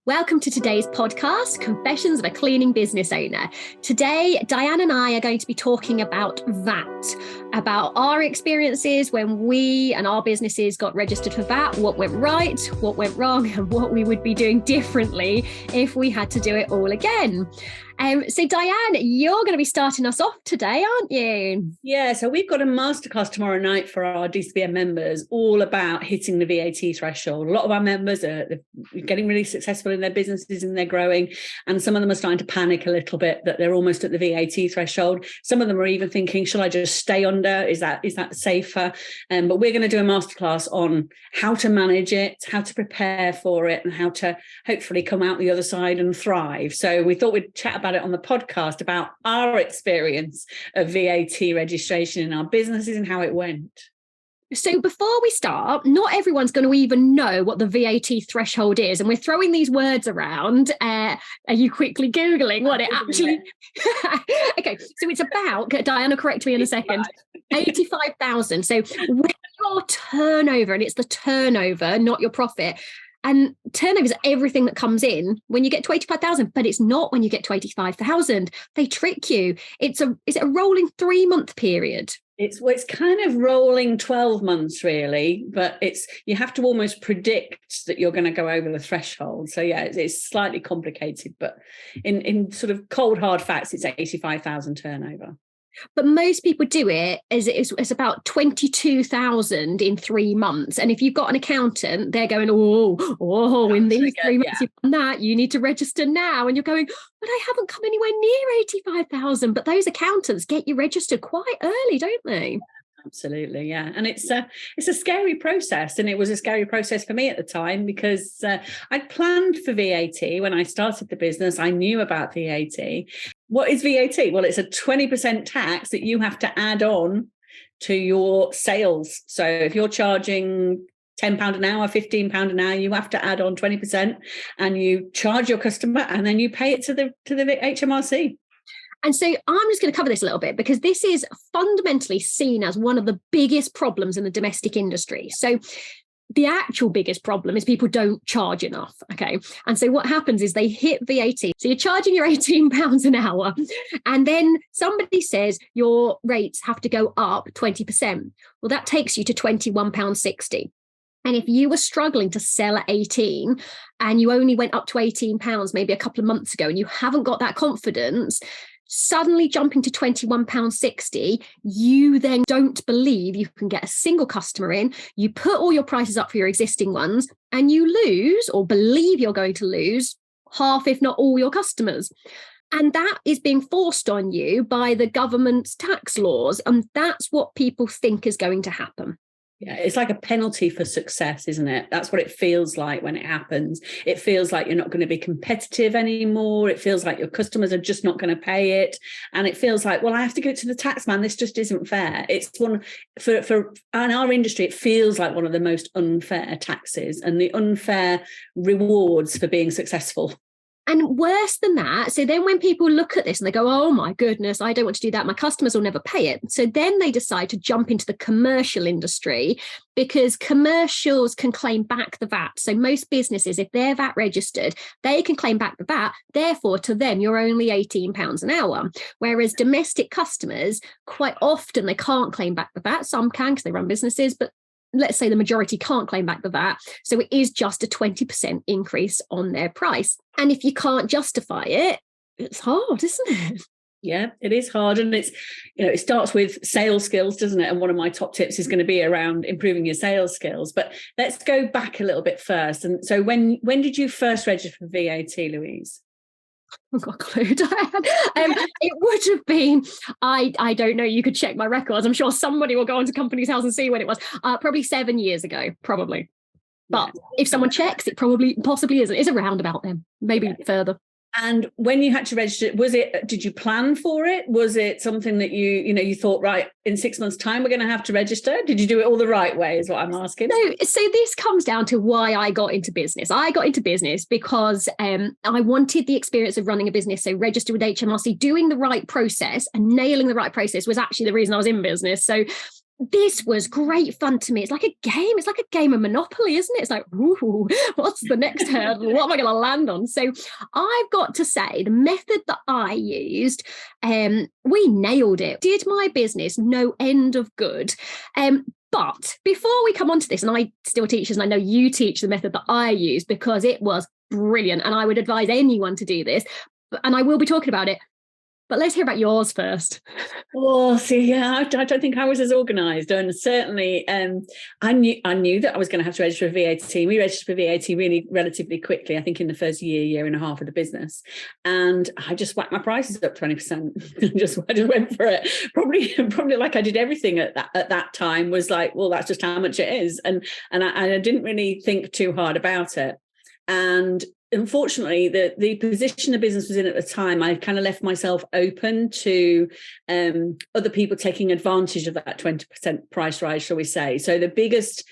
Welcome to today's podcast, Confessions of a Cleaning Business Owner. Today, Diane and I are going to be talking about VAT, about our experiences when we and our businesses got registered for VAT, what went right, what went wrong, and what we would be doing differently if we had to do it all again. So Diane, you're going to be starting us off today, aren't you? Yeah, so we've got a masterclass tomorrow night for our DCBM members, all about hitting the VAT threshold. A lot of our members are getting really successful in their businesses and they're growing, and some of them are starting to panic a little bit that they're almost at the VAT threshold. Some of them are even thinking, shall I just stay under? Is that safer? But we're going to do a masterclass on how to manage it, how to prepare for it, and how to hopefully come out the other side and thrive. So we thought we'd chat about it on the podcast, about our experience of VAT registration in our businesses and how it went. So before we start, not everyone's going to even know what the VAT threshold is. And we're throwing these words around. Are you quickly Googling what it actually... Okay, so it's about, Diana, correct me in a second, 85,000. So when your turnover, and it's the turnover, not your profit, and turnover is everything that comes in when you get to 85,000, but it's not when you get to 85,000. They trick you. Is it a rolling 3-month period? It's kind of rolling 12 months, really, but you have to almost predict that you're going to go over the threshold. So yeah, it's slightly complicated, but in sort of cold hard facts, it's 85,000 turnover. But most people do it as it's about 22,000 in 3 months. And if you've got an accountant, they're going, in these 3 months, you've done that, you need to register now. And you're going, but I haven't come anywhere near 85,000. But those accountants get you registered quite early, don't they? Absolutely, yeah. And it's a scary process. And it was a scary process for me at the time because I'd planned for VAT when I started the business. I knew about VAT. What is VAT? Well, it's a 20% tax that you have to add on to your sales. So if you're charging £10 an hour, £15 an hour, you have to add on 20% and you charge your customer and then you pay it to the HMRC. And so I'm just going to cover this a little bit because this is fundamentally seen as one of the biggest problems in the domestic industry. So the actual biggest problem is people don't charge enough. Okay. And so what happens is they hit VAT. So you're charging your £18 an hour. And then somebody says your rates have to go up 20%. Well, that takes you to £21.60. And if you were struggling to sell at 18 and you only went up to £18 maybe a couple of months ago and you haven't got that confidence, suddenly jumping to £21.60, you then don't believe you can get a single customer in. You put all your prices up for your existing ones and you lose or believe you're going to lose half, if not all your customers. And that is being forced on you by the government's tax laws. And that's what people think is going to happen. Yeah, it's like a penalty for success, isn't it? That's what it feels like when it happens. It feels like you're not going to be competitive anymore. It feels like your customers are just not going to pay it. And it feels like, well, I have to go to the tax man. This just isn't fair. It's one for in our industry, it feels like one of the most unfair taxes and the unfair rewards for being successful. And worse than that, so then when people look at this and they go, oh my goodness, I don't want to do that. My customers will never pay it. So then they decide to jump into the commercial industry because commercials can claim back the VAT. So most businesses, if they're VAT registered, they can claim back the VAT. Therefore, to them, you're only £18 an hour. Whereas domestic customers, quite often they can't claim back the VAT. Some can because they run businesses, but let's say the majority can't claim back the VAT. So it is just a 20% increase on their price. And if you can't justify it, it's hard, isn't it? Yeah, it is hard. And it's, it starts with sales skills, doesn't it? And one of my top tips is going to be around improving your sales skills. But let's go back a little bit first. And so when did you first register for VAT, Louise? I've got a clue, Diane. It would have been, I don't know, you could check my records. I'm sure somebody will go onto Companies House and see when it was. Probably 7 years ago, probably. But if someone checks, it possibly isn't. It's around about then, maybe further. And when you had to register, did you plan for it? Was it something that you thought, right, in 6 months' time, we're going to have to register? Did you do it all the right way is what I'm asking? No, so this comes down to why I got into business. I got into business because I wanted the experience of running a business. So register with HMRC, doing the right process and nailing the right process was actually the reason I was in business. So this was great fun to me. It's like a game. It's like a game of Monopoly, isn't it? It's like, ooh, what's the next hurdle? What am I going to land on? So I've got to say, the method that I used, we nailed it. Did my business no end of good. But before we come on to this, and I still teach this, and I know you teach the method that I use because it was brilliant, and I would advise anyone to do this, and I will be talking about it. But let's hear about yours first. Oh, see, yeah, I don't think I was as organised, and certainly I knew that I was going to have to register for VAT. We registered for VAT really relatively quickly, I think in the first year and a half of the business, and I just whacked my prices up 20%. just went for it. Probably like I did everything at that time was like, well, that's just how much it is, and I didn't really think too hard about it. And unfortunately, the position the business was in at the time, I kind of left myself open to other people taking advantage of that 20% price rise, shall we say. So the biggest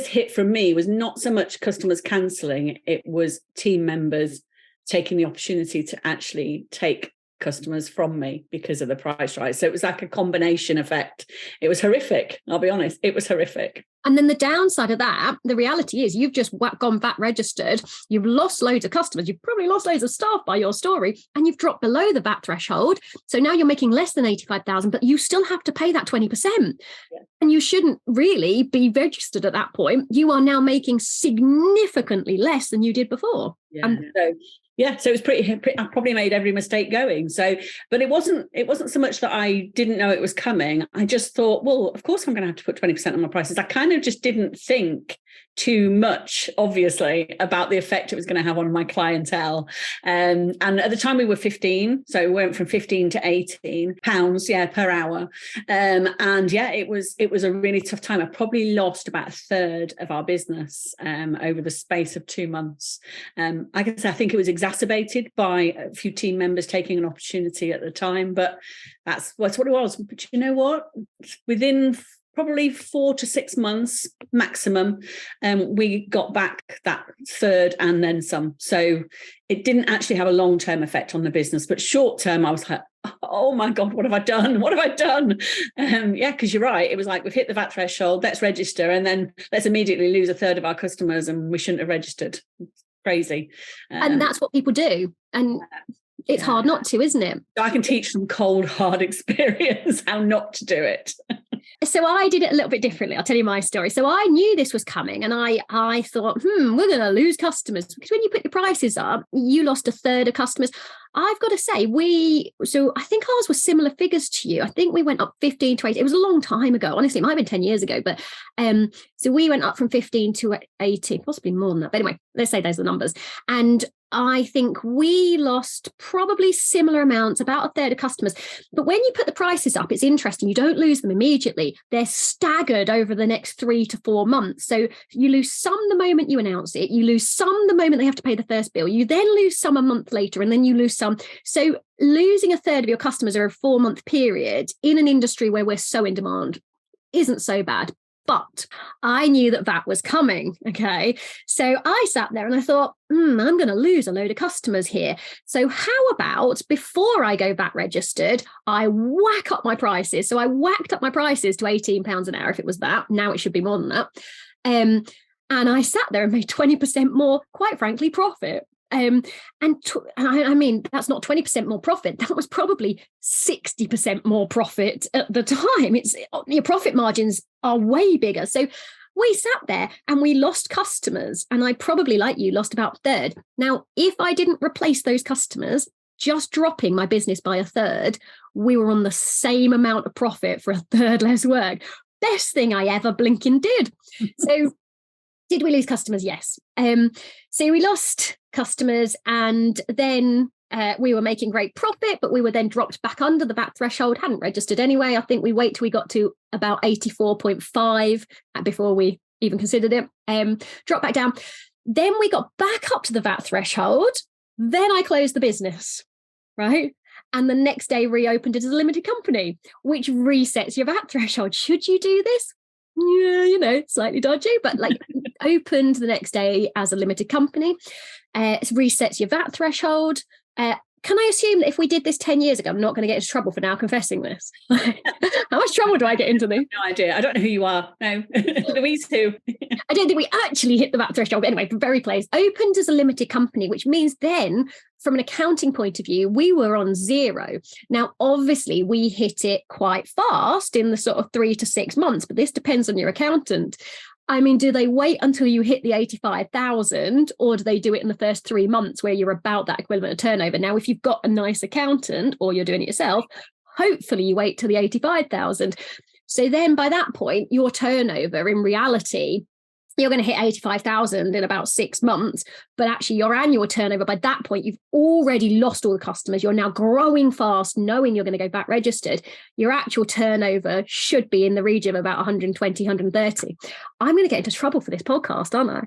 hit from me was not so much customers cancelling, it was team members taking the opportunity to actually take customers from me because of the price rise. So it was like a combination effect. It was horrific. I'll be honest. It was horrific. And then the downside of that, the reality is you've just gone VAT registered. You've lost loads of customers. You've probably lost loads of staff by your story, and you've dropped below the VAT threshold. So now you're making less than 85,000, but you still have to pay that 20%. Yeah. And you shouldn't really be registered at that point. You are now making significantly less than you did before. Yeah. So it was pretty, I probably made every mistake going. So, but it wasn't so much that I didn't know it was coming. I just thought, well, of course I'm going to have to put 20% on my prices. I kind of just didn't think too much, obviously, about the effect it was going to have on my clientele. And at the time we were 15. So we went from 15 to 18 pounds, per hour. It was a really tough time. I probably lost about a third of our business over the space of 2 months. I guess I think it was exacerbated by a few team members taking an opportunity at the time, but that's what it was. But you know what? Within probably 4 to 6 months maximum, we got back that third and then some. So it didn't actually have a long-term effect on the business, but short-term, I was like, oh my God, what have I done? What have I done? Because you're right. It was like, we've hit the VAT threshold, let's register, and then let's immediately lose a third of our customers, and we shouldn't have registered. Crazy. And that's what people do. And it's hard not to, isn't it? I can teach them cold, hard experience how not to do it. So I did it a little bit differently. I'll tell you my story. So I knew this was coming, and I thought, we're going to lose customers, because when you put your prices up, you lost a third of customers. I've got to say, I think ours was similar figures to you. I think we went up 15 to 18. It was a long time ago. Honestly, it might have been 10 years ago, but so we went up from 15 to 18, possibly more than that. But anyway, let's say those are the numbers. And I think we lost probably similar amounts, about a third of customers. But when you put the prices up, it's interesting. You don't lose them immediately. They're staggered over the next 3 to 4 months. So you lose some the moment you announce it. You lose some the moment they have to pay the first bill. You then lose some a month later, and then you lose some. So losing a third of your customers over a 4-month period in an industry where we're so in demand isn't so bad. But I knew that VAT was coming, okay? So I sat there and I thought, I'm going to lose a load of customers here. So how about, before I go VAT registered, I whack up my prices. So I whacked up my prices to £18 an hour if it was that. Now it should be more than that. And I sat there and made 20% more, quite frankly, profit. I mean, that's not 20% more profit. That was probably 60% more profit at the time. Your profit margins are way bigger. So we sat there and we lost customers. And I probably, like you, lost about a third. Now, if I didn't replace those customers, just dropping my business by a third, we were on the same amount of profit for a third less work. Best thing I ever blinking did. So did we lose customers? Yes. So we lost customers, and then we were making great profit, but we were then dropped back under the VAT threshold, hadn't registered anyway. I think we wait till we got to about 84.5 before we even considered it, dropped back down. Then we got back up to the VAT threshold. Then I closed the business, right? And the next day reopened it as a limited company, which resets your VAT threshold. Should you do this? Yeah, slightly dodgy, but like opened the next day as a limited company. It resets your VAT threshold. can I assume that if we did this 10 years ago, I'm not going to get into trouble for now confessing this? How much trouble do I get into this? No idea. I don't know who you are. No. Louise who? I don't think we actually hit the VAT threshold. But anyway, very close. Opened as a limited company, which means then from an accounting point of view, we were on zero. Now, obviously, we hit it quite fast in the sort of 3 to 6 months, but this depends on your accountant. I mean, do they wait until you hit the 85,000 or do they do it in the first 3 months where you're about that equivalent of turnover? Now, if you've got a nice accountant or you're doing it yourself, hopefully you wait till the 85,000. So then by that point, your turnover in reality, you're going to hit 85,000 in about 6 months, but actually your annual turnover by that point, you've already lost all the customers. You're now growing fast, knowing you're going to go back registered. Your actual turnover should be in the region of about 120, 130. I'm going to get into trouble for this podcast, aren't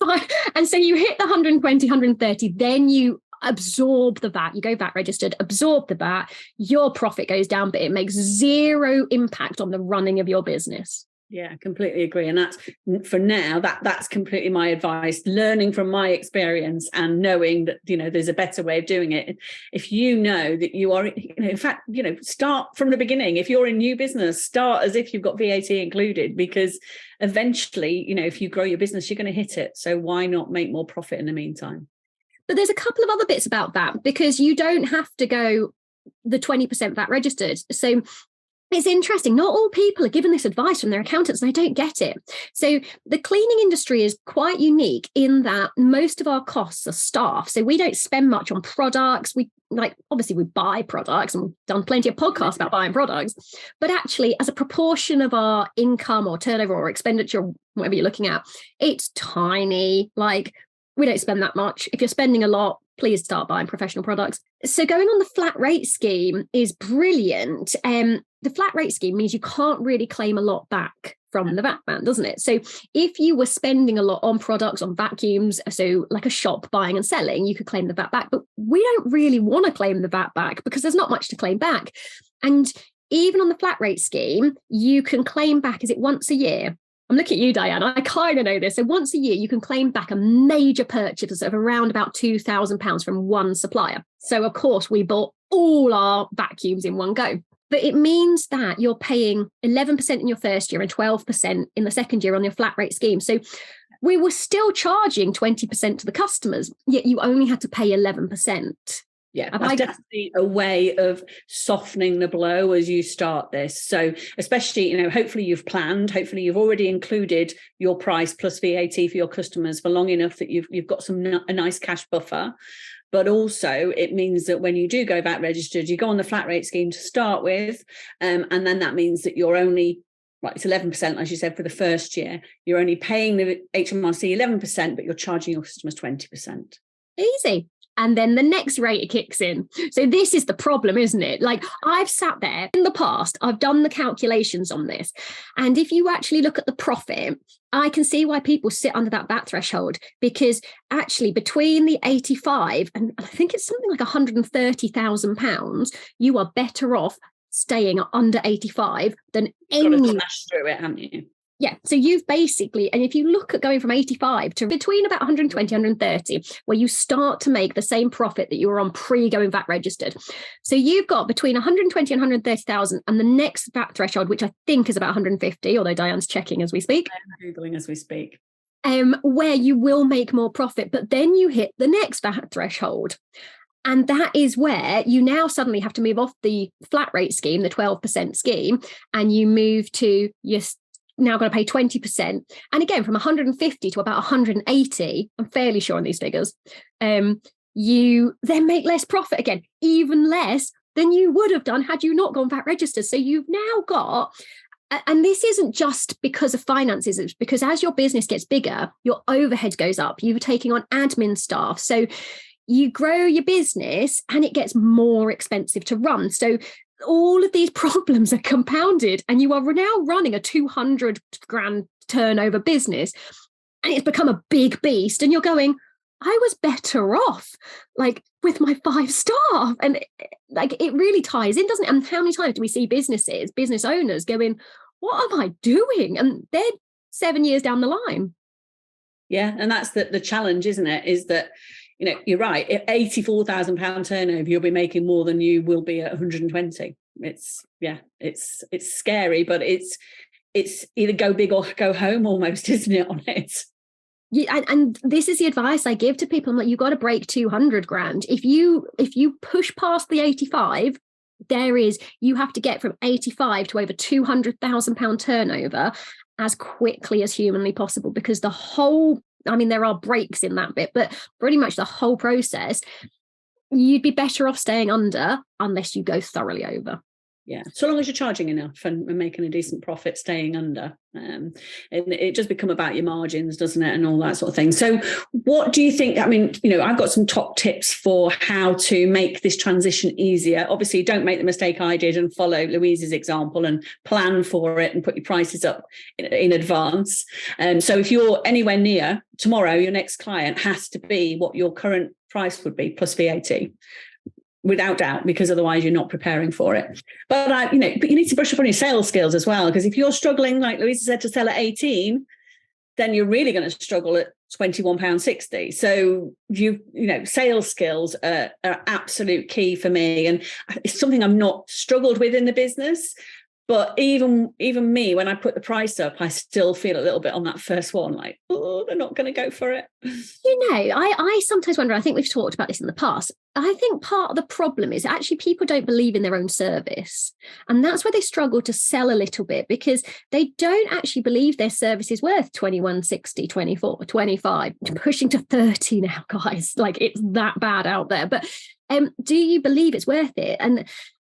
I? And so you hit the 120, 130, then you absorb the VAT, you go VAT registered, absorb the VAT, your profit goes down, but it makes zero impact on the running of your business. Yeah, completely agree. And that's for now, that's completely my advice, learning from my experience and knowing that, there's a better way of doing it. If you know that you are, in fact, start from the beginning. If you're in new business, start as if you've got VAT included, because eventually, if you grow your business, you're going to hit it. So why not make more profit in the meantime? But there's a couple of other bits about that, because you don't have to go the 20% VAT registered. So it's interesting. Not all people are given this advice from their accountants, and I don't get it. So the cleaning industry is quite unique in that most of our costs are staff. So we don't spend much on products. Obviously we buy products, and we've done plenty of podcasts about buying products, but actually as a proportion of our income or turnover or expenditure, whatever you're looking at, it's tiny. We don't spend that much. If you're spending a lot, please start buying professional products. So going on the flat rate scheme is brilliant. The flat rate scheme means you can't really claim a lot back from the VAT man, doesn't it? So if you were spending a lot on products, on vacuums, so like a shop buying and selling, you could claim the VAT back. But we don't really want to claim the VAT back because there's not much to claim back. And even on the flat rate scheme, you can claim back, is it once a year? I'm looking at you, Diane. I kind of know this. So once a year, you can claim back a major purchase of around about £2,000 from one supplier. So, of course, we bought all our vacuums in one go. But it means that you're paying 11% in your first year and 12% in the second year on your flat rate scheme. So we were still charging 20% to the customers, yet you only had to pay 11%. Yeah, that's definitely a way of softening the blow as you start this. So especially, hopefully you've planned, hopefully you've already included your price plus VAT for your customers for long enough that you've got a nice cash buffer. But also it means that when you do go VAT registered, you go on the flat rate scheme to start with. And then that means that you're only, it's 11%, as you said, for the first year. You're only paying the HMRC 11%, but you're charging your customers 20%. Easy. And then the next rate kicks in. So this is the problem, isn't it? I've sat there in the past, I've done the calculations on this. And if you actually look at the profit, I can see why people sit under that VAT threshold, because actually between the 85 and I think it's something like £130,000, you are better off staying under 85 than any. You've got to smash through it, haven't you? Yeah, so you've basically, and if you look at going from 85 to between about 120, 130, where you start to make the same profit that you were on pre-going VAT registered. So you've got between 120 and 130,000 and the next VAT threshold, which I think is about 150, although Diane's checking as we speak. I'm Googling as we speak. Where you will make more profit, but then you hit the next VAT threshold. And that is where you now suddenly have to move off the flat rate scheme, the 12% scheme, and you move to your now got to pay 20%. And again, from 150 to about 180, I'm fairly sure on these figures, you then make less profit again, even less than you would have done had you not gone VAT registered. So you've now got, and this isn't just because of finances, it's because as your business gets bigger, your overhead goes up. You're taking on admin staff. So you grow your business and it gets more expensive to run. So all of these problems are compounded and you are now running a 200 grand turnover business and it's become a big beast and you're going, I was better off with my 5 staff. And it really ties in, doesn't it? And how many times do we see business owners going, what am I doing? And they're 7 years down the line. Yeah. And that's the challenge, isn't it? Is that you're right. At £84,000 turnover, you'll be making more than you will be at 120. It's scary, but it's either go big or go home almost, isn't it, on it? Yeah, and this is the advice I give to people. I'm like, you've got to break 200 grand. If you push past the 85, you have to get from 85 to over £200,000 turnover as quickly as humanly possible, because there are breaks in that bit, but pretty much the whole process, you'd be better off staying under unless you go thoroughly over. Yeah, so long as you're charging enough and making a decent profit, staying under. And it just become about your margins, doesn't it? And all that sort of thing. So what do you think? I mean, I've got some top tips for how to make this transition easier. Obviously, don't make the mistake I did and follow Louise's example and plan for it and put your prices up in advance. So if you're anywhere near tomorrow, your next client has to be what your current price would be plus VAT. Without doubt, because otherwise you're not preparing for it. But you need to brush up on your sales skills as well, because if you're struggling, like Louisa said, to sell at 18, then you're really going to struggle at £21.60. So sales skills are absolute key for me, and it's something I've not struggled with in the business. But even me, when I put the price up, I still feel a little bit on that first one, like, oh, they're not going to go for it. I sometimes wonder, I think we've talked about this in the past, I think part of the problem is actually people don't believe in their own service. And that's where they struggle to sell a little bit, because they don't actually believe their service is worth 21.60, 24, 25, pushing to 30 now, guys. Like, it's that bad out there. But do you believe it's worth it?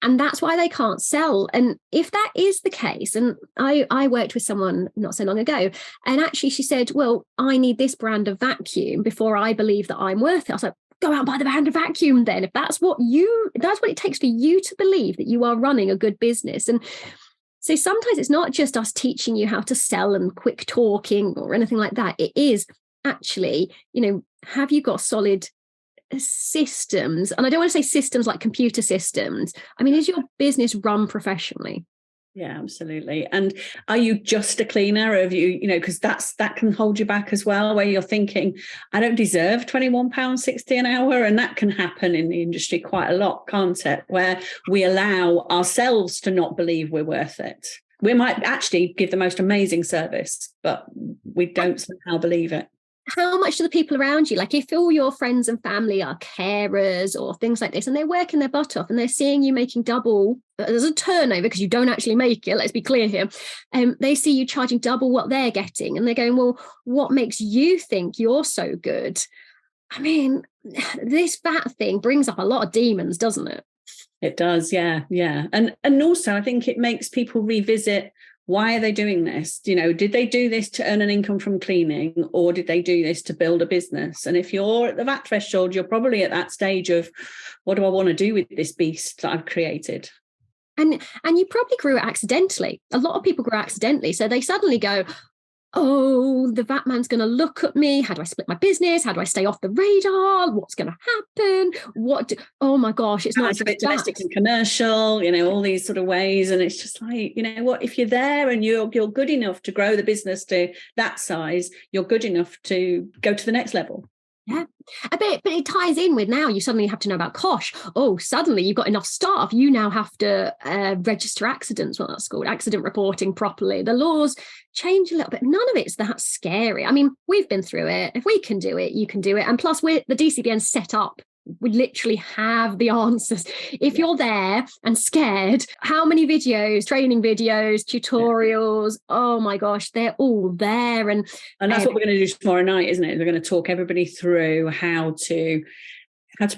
And that's why they can't sell. And if that is the case, and I worked with someone not so long ago, and actually she said, well, I need this brand of vacuum before I believe that I'm worth it. I was like, go out and buy the brand of vacuum then. If that's what it takes for you to believe that you are running a good business. And so sometimes it's not just us teaching you how to sell and quick talking or anything like that. It is actually, have you got solid systems? And I don't want to say systems like computer systems. I mean, is your business run professionally? Yeah, absolutely. And are you just a cleaner, or have you, because that can hold you back as well, where you're thinking, I don't deserve £21.60 an hour. And that can happen in the industry quite a lot, can't it? Where we allow ourselves to not believe we're worth it. We might actually give the most amazing service, but we don't somehow believe it. How much do the people around you, like if all your friends and family are carers or things like this, and they're working their butt off and they're seeing you making double as a turnover, because you don't actually make it, let's be clear here, they see you charging double what they're getting, and they're going, well, what makes you think you're so good? I mean, this VAT thing brings up a lot of demons, doesn't it? It does, yeah. And also I think it makes people revisit, why are they doing this? Did they do this to earn an income from cleaning, or did they do this to build a business? And if you're at the VAT threshold, you're probably at that stage of, what do I want to do with this beast that I've created? And you probably grew it accidentally. A lot of people grow accidentally. So they suddenly go, oh, the VAT man's going to look at me. How do I split my business? How do I stay off the radar? What's going to happen? Oh my gosh, it's not just domestic and commercial, all these sort of ways. And it's just like, what, if you're there and you're good enough to grow the business to that size, you're good enough to go to the next level. Yeah, but it ties in with, now you suddenly have to know about COSH. Oh, suddenly you've got enough staff. You now have to register accidents, what that's called, accident reporting properly. The laws change a little bit. None of it's that scary. I mean, we've been through it. If we can do it, you can do it. And plus, the DCBN set up. We literally have the answers. If you're there and scared, how many videos, training videos, tutorials, oh my gosh, they're all there. And that's what we're going to do tomorrow night, isn't it? We're going to talk everybody through how to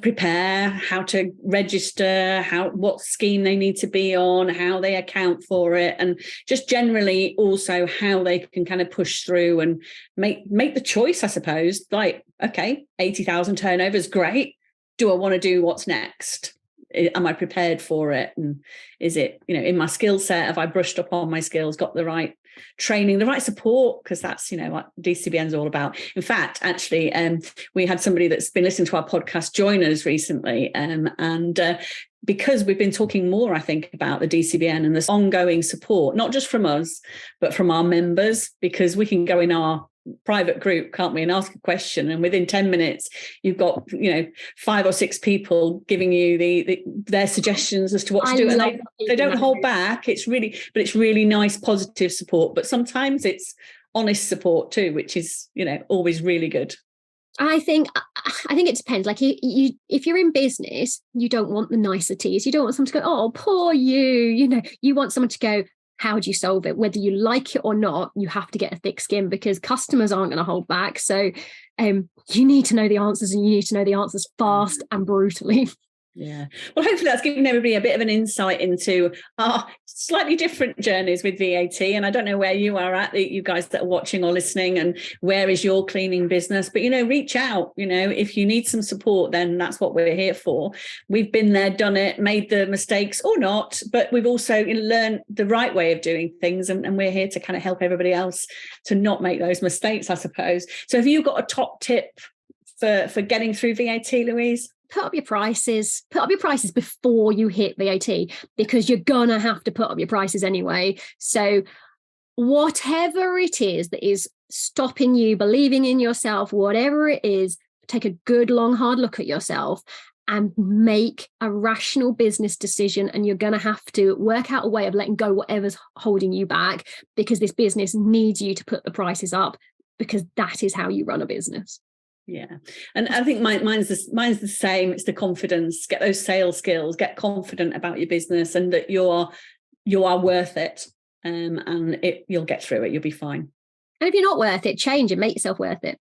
prepare, how to register, what scheme they need to be on, how they account for it, and just generally also how they can kind of push through and make the choice, I suppose. Like, okay, 80,000 turnover is great. Do I want to do what's next? Am I prepared for it? And is it, in my skill set? Have I brushed up on my skills, got the right training, the right support? Because that's, what DCBN is all about. In fact, actually, we had somebody that's been listening to our podcast join us recently. Because we've been talking more, I think, about the DCBN and this ongoing support, not just from us, but from our members, because we can go in our private group, can't we, and ask a question, and within 10 minutes you've got 5 or 6 people giving you their suggestions as to what to do, and they don't hold back. It's really nice, positive support, but sometimes it's honest support too, which is always really good. I think it depends. Like if you're in business, you don't want the niceties. You don't want someone to go, oh, poor you. You want someone to go, how do you solve it? Whether you like it or not, you have to get a thick skin, because customers aren't going to hold back. So you need to know the answers, and you need to know the answers fast and brutally. Yeah. Well, hopefully that's given everybody a bit of an insight into our slightly different journeys with VAT. And I don't know where you are at, you guys that are watching or listening, and where is your cleaning business. But, reach out, if you need some support, then that's what we're here for. We've been there, done it, made the mistakes or not, but we've also learned the right way of doing things. And we're here to kind of help everybody else to not make those mistakes, I suppose. So have you got a top tip for getting through VAT, Louise? Put up your prices before you hit VAT, because you're gonna have to put up your prices anyway. So whatever it is that is stopping you believing in yourself, whatever it is, take a good long hard look at yourself and make a rational business decision. And you're gonna have to work out a way of letting go whatever's holding you back, because this business needs you to put the prices up, because that is how you run a business. Yeah. And I think mine's the same. It's the confidence. Get those sales skills, get confident about your business, and that you are worth it. And you'll get through it. You'll be fine. And if you're not worth it, change and make yourself worth it.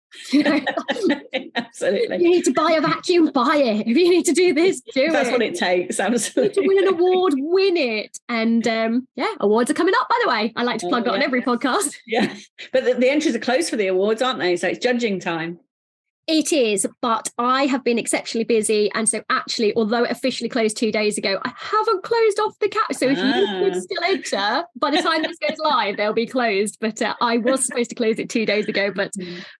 Absolutely. If you need to buy a vacuum, buy it. If you need to do this, do it. That's what it takes. Absolutely. To win an award, win it. And awards are coming up, by the way. I like to plug that on every podcast. Yeah. But the entries are closed for the awards, aren't they? So it's judging time. It is, but I have been exceptionally busy. And so actually, although it officially closed 2 days ago, I haven't closed off the cap. So if you could still enter, by the time this goes live, they'll be closed. But I was supposed to close it 2 days ago, but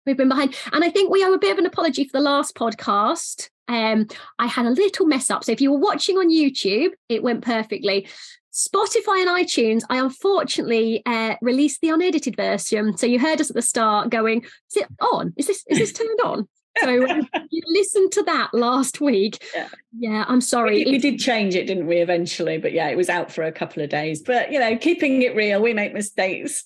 we've been behind. And I think we owe a bit of an apology for the last podcast. I had a little mess up. So if you were watching on YouTube, it went perfectly. Spotify and iTunes, I unfortunately released the unedited version. So you heard us at the start going, is it on? Is this turned on? So you listened to that last week. Yeah, I'm sorry. We did change it, didn't we, eventually? But yeah, it was out for a couple of days. But, keeping it real, we make mistakes.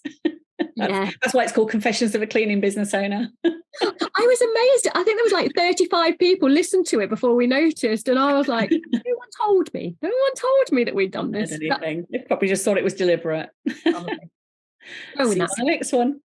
That's why it's called Confessions of a Cleaning Business Owner. I was amazed. I think there was like 35 people listened to it before we noticed. And I was like, no one told me. No one told me that we'd done this. They probably just thought it was deliberate. See you on the next one.